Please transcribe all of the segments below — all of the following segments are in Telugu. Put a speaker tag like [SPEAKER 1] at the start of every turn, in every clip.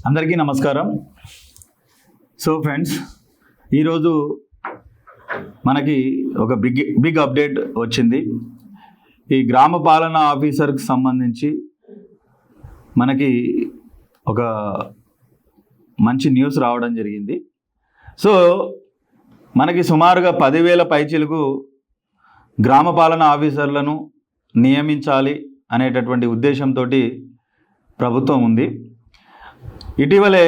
[SPEAKER 1] అందరికీ నమస్కారం. సో ఫ్రెండ్స్, ఈరోజు మనకి ఒక బిగ్ అప్డేట్ వచ్చింది. ఈ గ్రామ పాలనా ఆఫీసర్కి సంబంధించి మనకి ఒక మంచి న్యూస్ రావడం జరిగింది. సో మనకి సుమారుగా 10,000 పైచిలకు గ్రామ పాలనా ఆఫీసర్లను నియమించాలి అనేటటువంటి ఉద్దేశంతో ప్రభుత్వం ఉంది. ఇటీవలే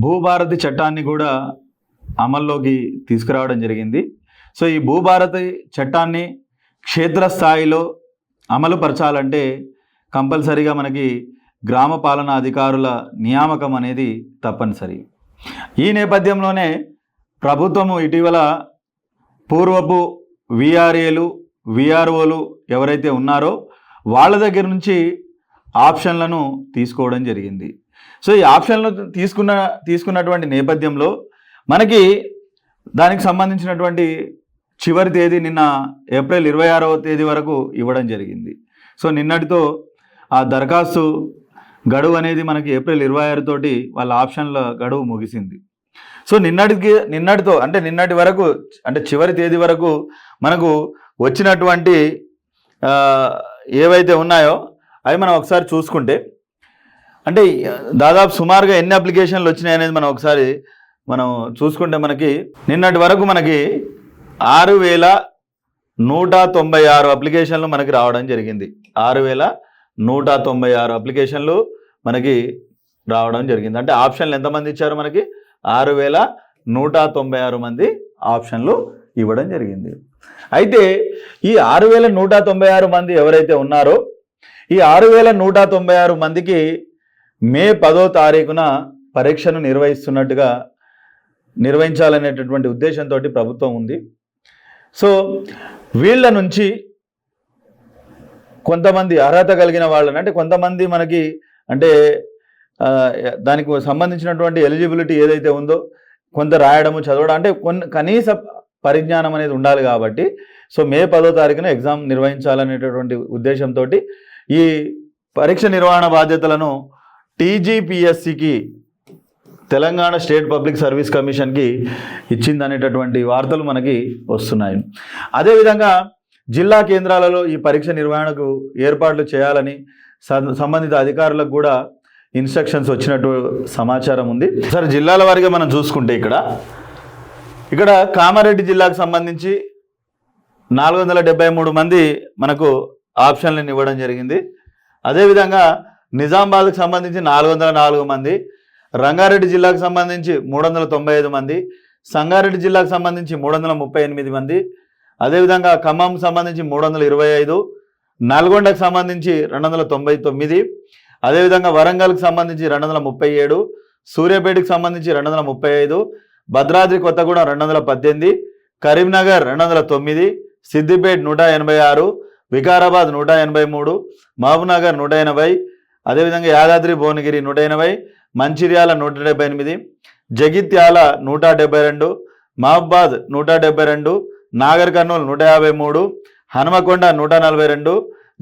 [SPEAKER 1] భూభారతి చట్టాన్ని కూడా అమల్లోకి తీసుకురావడం జరిగింది. సో ఈ భూభారతి చట్టాన్ని క్షేత్రస్థాయిలో అమలు పరచాలంటే కంపల్సరీగా మనకి గ్రామ పాలనా అధికారుల నియామకం అనేది తప్పనిసరి. ఈ నేపథ్యంలోనే ప్రభుత్వము ఇటీవల పూర్వపు విఆర్ఏలు విఆర్ఓలు ఎవరైతే ఉన్నారో వాళ్ళ దగ్గర నుంచి ఆప్షన్లను తీసుకోవడం జరిగింది. సో ఈ ఆప్షన్లు తీసుకున్నటువంటి నేపథ్యంలో మనకి దానికి సంబంధించినటువంటి చివరి తేదీ నిన్న ఏప్రిల్ 26వ తేదీ వరకు ఇవ్వడం జరిగింది. సో నిన్నటితో ఆ దరఖాస్తు గడువు అనేది మనకి ఏప్రిల్ 26 తోటి వాళ్ళ ఆప్షన్ల గడువు ముగిసింది. సో నిన్నటితో అంటే నిన్నటి వరకు అంటే చివరి తేదీ వరకు మనకు వచ్చినటువంటి ఏవైతే ఉన్నాయో అవి మనం ఒకసారి చూసుకుంటే అంటే దాదాపు సుమారుగా ఎన్ని అప్లికేషన్లు వచ్చినాయి అనేది మనం చూసుకుంటే మనకి నిన్నటి వరకు మనకి 6,196 అప్లికేషన్లు మనకి రావడం జరిగింది. 6,196 అప్లికేషన్లు మనకి రావడం జరిగింది. అంటే ఆప్షన్లు ఎంతమంది ఇచ్చారు? మనకి 6,196 మంది ఆప్షన్లు ఇవ్వడం జరిగింది. అయితే ఈ 6,196 మంది ఎవరైతే ఉన్నారో ఈ 6,196 మందికి మే 10వ తారీఖున పరీక్షను నిర్వహించాలనేటటువంటి ఉద్దేశంతో ప్రభుత్వం ఉంది. సో వీళ్ళ నుంచి కొంతమంది అర్హత కలిగిన వాళ్ళని అంటే కొంతమంది మనకి అంటే దానికి సంబంధించినటువంటి ఎలిజిబిలిటీ ఏదైతే ఉందో కొంత రాయడము చదవడం అంటే కనీస పరిజ్ఞానం అనేది ఉండాలి కాబట్టి సో మే 10వ తారీఖున ఎగ్జామ్ నిర్వహించాలనేటటువంటి ఉద్దేశంతో ఈ పరీక్ష నిర్వహణ బాధ్యతలను టీజీపీఎస్సికి తెలంగాణ స్టేట్ పబ్లిక్ సర్వీస్ కమిషన్కి ఇచ్చిందనేటటువంటి వార్తలు మనకి వస్తున్నాయి. అదేవిధంగా జిల్లా కేంద్రాలలో ఈ పరీక్ష నిర్వహణకు ఏర్పాట్లు చేయాలని సంబంధిత అధికారులకు కూడా ఇన్స్ట్రక్షన్స్ వచ్చినట్టు సమాచారం ఉంది. సరే, జిల్లాల వారీగా మనం చూసుకుంటే ఇక్కడ కామారెడ్డి జిల్లాకు సంబంధించి 473 మంది మనకు ఆప్షన్లను ఇవ్వడం జరిగింది. అదేవిధంగా నిజామాబాద్కు సంబంధించి 404 మంది, రంగారెడ్డి జిల్లాకు సంబంధించి 395 మంది, సంగారెడ్డి జిల్లాకు సంబంధించి 338 మంది, అదేవిధంగా ఖమ్మంకు సంబంధించి 325, నల్గొండకు సంబంధించి 299, అదేవిధంగా వరంగల్కి సంబంధించి 237, సూర్యాపేటకు సంబంధించి 235, భద్రాద్రి కొత్తగూడెం 218, కరీంనగర్ 209, సిద్దిపేట 186, వికారాబాద్ 183, మహబూబ్నగర్ 180, అదేవిధంగా యాదాద్రి భువనగిరి 180, మంచిర్యాల 178, జగిత్యాల 172, మహబాద్ 172, నాగర్ కర్నూలు 153, హనుమకొండ 142,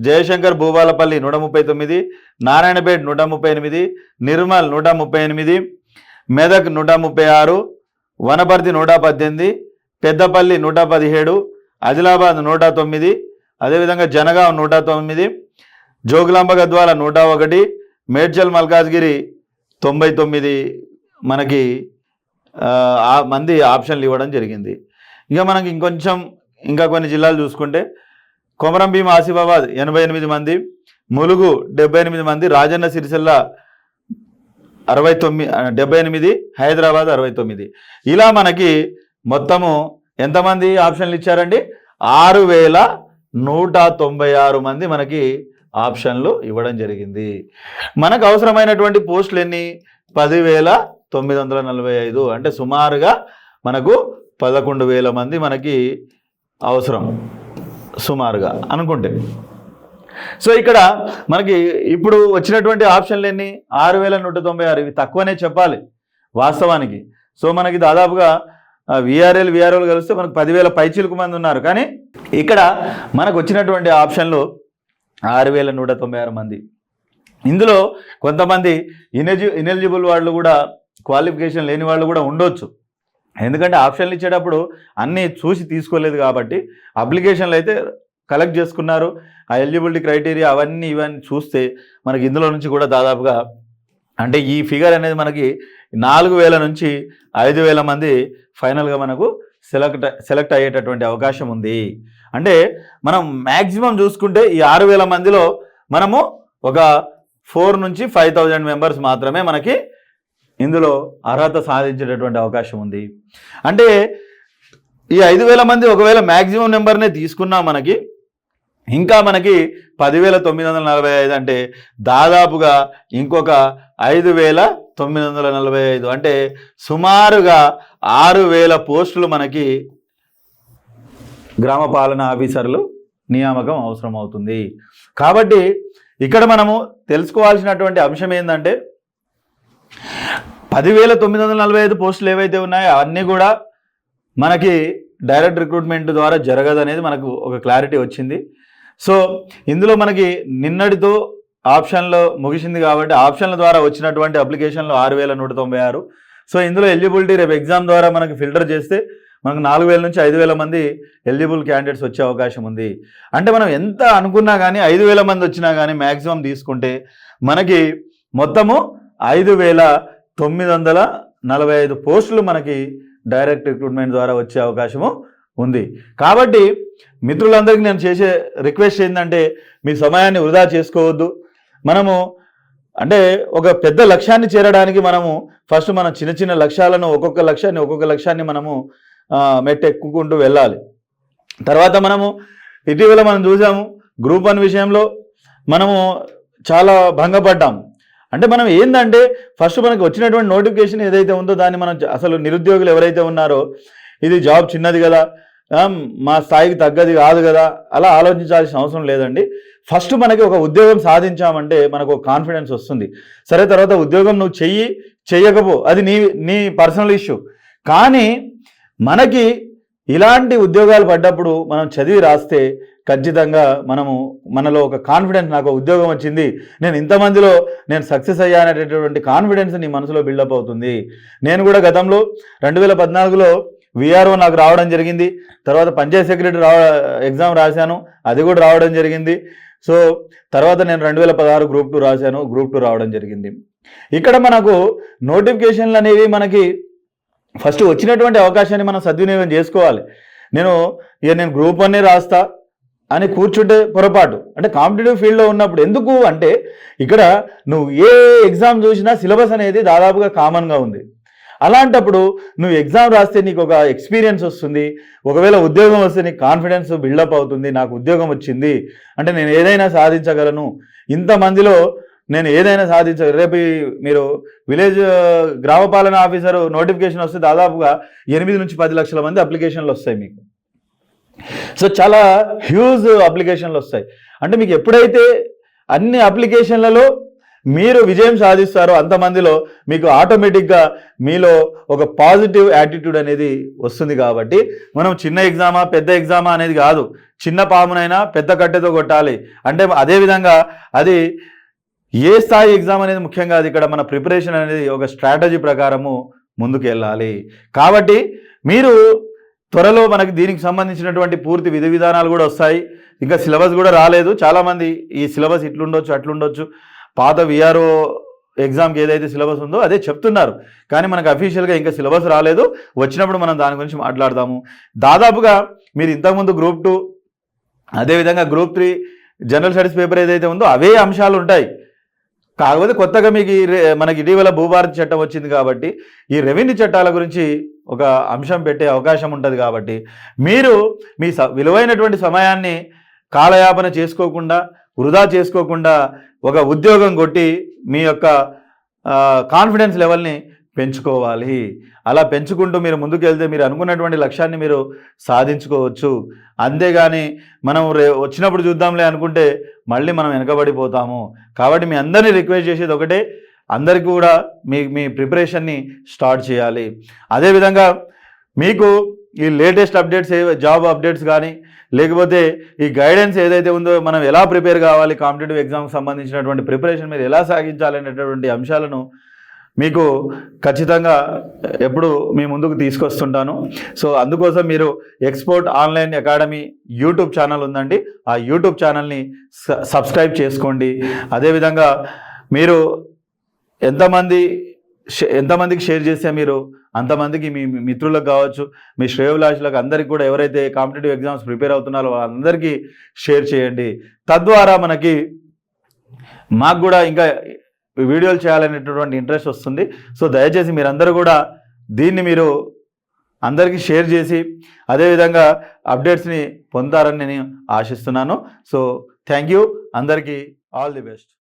[SPEAKER 1] జయశంకర్ భూపాలపల్లి 139, నారాయణపేట 138, నిర్మల్ 138, మెదక్ 136, వనపర్తి 118, పెద్దపల్లి 117, ఆదిలాబాద్ 109, అదేవిధంగా జనగాం 109, జోగులాంబ గద్వాల 101, మేడ్చల్ మల్కాజ్గిరి 99 మనకి మంది ఆప్షన్లు ఇవ్వడం జరిగింది. ఇంకా మనకి ఇంకా కొన్ని జిల్లాలు చూసుకుంటే కొమరంభీం ఆసిఫాబాద్ 88 మంది, ములుగు 78 మంది, రాజన్న సిరిసిల్ల 78, హైదరాబాద్ 69. ఇలా మనకి మొత్తము ఎంతమంది ఆప్షన్లు ఇచ్చారండి? 6,196 మంది మనకి ఆప్షన్లు ఇవ్వడం జరిగింది. మనకు అవసరమైనటువంటి పోస్టులు ఎన్ని? 10,945. అంటే సుమారుగా మనకు 11,000 మంది మనకి అవసరం సుమారుగా అనుకుంటే. సో ఇక్కడ మనకి ఇప్పుడు వచ్చినటువంటి ఆప్షన్లు ఎన్ని? 6,196. ఇవి తక్కువనే చెప్పాలి వాస్తవానికి. సో మనకి దాదాపుగా విఆర్ఓలు కలిస్తే మనకు 10,000 పైచిలకు మంది ఉన్నారు. కానీ ఇక్కడ మనకు వచ్చినటువంటి ఆప్షన్లు 6,196 మంది. ఇందులో కొంతమంది ఇనెలిజిబుల్ వాళ్ళు కూడా, క్వాలిఫికేషన్ లేని వాళ్ళు కూడా ఉండొచ్చు. ఎందుకంటే ఆప్షన్లు ఇచ్చేటప్పుడు అన్నీ చూసి తీసుకోలేదు కాబట్టి అప్లికేషన్లు అయితే కలెక్ట్ చేసుకున్నారు. ఆ ఎలిజిబిలిటీ క్రైటీరియా ఇవన్నీ చూస్తే మనకి ఇందులో నుంచి కూడా దాదాపుగా అంటే ఈ ఫిగర్ అనేది మనకి 4000 నుంచి 5000 మంది ఫైనల్గా మనకు సెలెక్ట్ అయ్యేటటువంటి అవకాశం ఉంది. అంటే మనం మ్యాక్సిమం చూసుకుంటే ఈ 6000 మందిలో మనము ఒక 4 నుంచి 5000 మెంబర్స్ మాత్రమే మనకి ఇందులో అర్హత సాధించేటటువంటి అవకాశం ఉంది. అంటే ఈ 5000 మంది ఒకవేళ మ్యాక్సిమం నెంబర్నే తీసుకున్నా మనకి ఇంకా మనకి 10,945 అంటే దాదాపుగా ఇంకొక 5,945 అంటే సుమారుగా 6,000 పోస్టులు మనకి గ్రామ పాలనా ఆఫీసర్లు నియామకం అవసరం అవుతుంది. కాబట్టి ఇక్కడ మనము తెలుసుకోవాల్సినటువంటి అంశం ఏంటంటే 10,945 పోస్టులు ఏవైతే ఉన్నాయో అవన్నీ కూడా మనకి డైరెక్ట్ రిక్రూట్మెంట్ ద్వారా జరగదనేది మనకు ఒక క్లారిటీ వచ్చింది. సో ఇందులో మనకి నిన్నటితో ఆప్షన్లో ముగిసింది కాబట్టి ఆప్షన్ల ద్వారా వచ్చినటువంటి అప్లికేషన్లు 6,196. సో ఇందులో ఎలిజిబిలిటీ రేపు ఎగ్జామ్ ద్వారా మనకి ఫిల్టర్ చేస్తే మనకు 4,000 నుంచి 5,000 మంది ఎలిజిబుల్ క్యాండిడేట్స్ వచ్చే అవకాశం ఉంది. అంటే మనం ఎంత అనుకున్నా కానీ 5,000 మంది వచ్చినా కానీ మ్యాక్సిమం తీసుకుంటే మనకి మొత్తము 5,945 పోస్టులు మనకి డైరెక్ట్ రిక్రూట్మెంట్ ద్వారా వచ్చే అవకాశము ఉంది. కాబట్టి మిత్రులందరికీ నేను చేసే రిక్వెస్ట్ ఏంటంటే మీ సమయాన్ని వృధా చేసుకోవద్దు. మనము అంటే ఒక పెద్ద లక్ష్యాన్ని చేరడానికి మనము ఫస్ట్ మన చిన్న చిన్న లక్ష్యాలను ఒక్కొక్క లక్ష్యాన్ని మనము మెట్టెక్కుకుంటూ వెళ్ళాలి. తర్వాత మనము ఇటీవల మనం చూసాము గ్రూప్ 1 విషయంలో మనము చాలా భంగపడ్డాము. అంటే మనం ఏంటంటే ఫస్ట్ మనకి వచ్చినటువంటి నోటిఫికేషన్ ఏదైతే ఉందో దాన్ని మనం అసలు నిరుద్యోగులు ఎవరైతే ఉన్నారో ఇది జాబ్ చిన్నది కదా, మా స్థాయికి తగ్గది కాదు కదా అలా ఆలోచించాల్సిన అవసరం లేదండి. ఫస్ట్ మనకి ఒక ఉద్యోగం సాధించామంటే మనకు ఒక కాన్ఫిడెన్స్ వస్తుంది. సరే తర్వాత ఉద్యోగం నువ్వు చెయ్యకపో అది నీ పర్సనల్ ఇష్యూ. కానీ మనకి ఇలాంటి ఉద్యోగాలు పడ్డప్పుడు మనం చదివి రాస్తే ఖచ్చితంగా మనలో ఒక కాన్ఫిడెన్స్, నాకు ఉద్యోగం వచ్చింది, నేను ఇంతమందిలో నేను సక్సెస్ అయ్యాననేటటువంటి కాన్ఫిడెన్స్ నీ మనసులో బిల్డప్ అవుతుంది. నేను కూడా గతంలో 2014లో విఆర్ఓ నాకు రావడం జరిగింది. తర్వాత పంచాయత్ సెక్రటరీ ఎగ్జామ్ రాశాను, అది కూడా రావడం జరిగింది. సో తర్వాత నేను 2016 గ్రూప్ 2 రాశాను, గ్రూప్ 2 రావడం జరిగింది. ఇక్కడ మనకు నోటిఫికేషన్లు అనేవి మనకి ఫస్ట్ వచ్చినటువంటి అవకాశాన్ని మనం సద్వినియోగం చేసుకోవాలి. నేను గ్రూప్ 1 రాస్తా అని కూర్చుంటే పొరపాటు. అంటే కాంపిటేటివ్ ఫీల్డ్లో ఉన్నప్పుడు ఎందుకు అంటే ఇక్కడ నువ్వు ఏ ఎగ్జామ్ చూసినా సిలబస్ అనేది దాదాపుగా కామన్గా ఉంది. అలాంటప్పుడు నువ్వు ఎగ్జామ్ రాస్తే నీకు ఒక ఎక్స్పీరియన్స్ వస్తుంది. ఒకవేళ ఉద్యోగం వస్తే నీకు కాన్ఫిడెన్స్ బిల్డప్ అవుతుంది. నాకు ఉద్యోగం వచ్చింది అంటే నేను ఏదైనా సాధించగలను, ఇంతమందిలో నేను ఏదైనా సాధించగలను. రేపు మీరు విలేజ్ గ్రామ పాలనా ఆఫీసర్ నోటిఫికేషన్ వస్తే దాదాపుగా 8 నుంచి 10 లక్షల మంది అప్లికేషన్లు వస్తాయి మీకు. సో చాలా హ్యూజ్ అప్లికేషన్లు వస్తాయి. అంటే మీకు ఎప్పుడైతే అన్ని అప్లికేషన్లలో మీరు విజయం సాధిస్తారో అంతమందిలో మీకు ఆటోమేటిక్గా మీలో ఒక పాజిటివ్ యాటిట్యూడ్ అనేది వస్తుంది. కాబట్టి మనం చిన్న ఎగ్జామా పెద్ద ఎగ్జామా అనేది కాదు, చిన్న పామునైనా పెద్ద కట్టెతో కొట్టాలి. అంటే అదేవిధంగా అది ఏ స్థాయి ఎగ్జామ్ అనేది ముఖ్యం కాదు. ఇక్కడ మన ప్రిపరేషన్ అనేది ఒక స్ట్రాటజీ ప్రకారము ముందుకు వెళ్ళాలి. కాబట్టి మీరు త్వరలో మనకి దీనికి సంబంధించినటువంటి పూర్తి విధి విధానాలు కూడా వస్తాయి. ఇంకా సిలబస్ కూడా రాలేదు. చాలామంది ఈ సిలబస్ ఇట్లుండొచ్చు అట్లుండొచ్చు, పాత విఆర్ఓ ఎగ్జామ్కి ఏదైతే సిలబస్ ఉందో అదే చెప్తున్నారు. కానీ మనకు అఫీషియల్గా ఇంకా సిలబస్ రాలేదు. వచ్చినప్పుడు మనం దాని గురించి మాట్లాడదాము. దాదాపుగా మీరు ఇంతకుముందు గ్రూప్ 2 అదేవిధంగా గ్రూప్ 3 జనరల్ స్టడీస్ పేపర్ ఏదైతే ఉందో అవే అంశాలు ఉంటాయి. కాకపోతే కొత్తగా మీకు మనకి ఇటీవల భూభారతి చట్టం వచ్చింది కాబట్టి ఈ రెవెన్యూ చట్టాల గురించి ఒక అంశం పెట్టే అవకాశం ఉంటుంది. కాబట్టి మీరు మీ విలువైనటువంటి సమయాన్ని కాలయాపన చేసుకోకుండా, వృధా చేసుకోకుండా ఒక ఉద్యోగం కొట్టి మీ యొక్క కాన్ఫిడెన్స్ లెవెల్ని పెంచుకోవాలి. అలా పెంచుకుంటూ మీరు ముందుకు వెళ్తే మీరు అనుకున్నటువంటి లక్ష్యాన్ని మీరు సాధించుకోవచ్చు. అంతేగాని మనం వచ్చినప్పుడు చూద్దాంలే అనుకుంటే మళ్ళీ మనం వెనకబడిపోతాము. కాబట్టి మీ అందరినీ రిక్వెస్ట్ చేసేది ఒకటే, అందరికీ కూడా మీ ప్రిపరేషన్ని స్టార్ట్ చేయాలి. అదేవిధంగా మీకు ఈ లేటెస్ట్ అప్డేట్స్ జాబ్ అప్డేట్స్ కానీ లేకపోతే ఈ గైడెన్స్ ఏదైతే ఉందో మనం ఎలా ప్రిపేర్ కావాలి, కాంపిటేటివ్ ఎగ్జామ్కి సంబంధించినటువంటి ప్రిపరేషన్ మీద ఎలా సాగించాలనేటటువంటి అంశాలను మీకు ఖచ్చితంగా ఎప్పుడు మీ ముందుకు తీసుకొస్తుంటాను. సో అందుకోసం మీరు export online academy YouTube channel ఉందండి, ఆ యూట్యూబ్ ఛానల్ని సబ్స్క్రైబ్ చేసుకోండి. అదేవిధంగా మీరు ఎంతమందికి షేర్ చేస్తే మీరు అంతమందికి మీ మిత్రులకు కావచ్చు, మీ శ్రేయోభిలాషులకు అందరికీ కూడా ఎవరైతే కాంపిటేటివ్ ఎగ్జామ్స్ ప్రిపేర్ అవుతున్నారో వాళ్ళందరికీ షేర్ చేయండి. తద్వారా మాకు కూడా ఇంకా వీడియోలు చేయాలనేటటువంటి ఇంట్రెస్ట్ వస్తుంది. సో దయచేసి మీరందరూ కూడా దీన్ని మీరు అందరికీ షేర్ చేసి అదేవిధంగా అప్డేట్స్ని పొందుతారని నేను ఆశిస్తున్నాను. సో థ్యాంక్ యూ, అందరికీ ఆల్ ది బెస్ట్.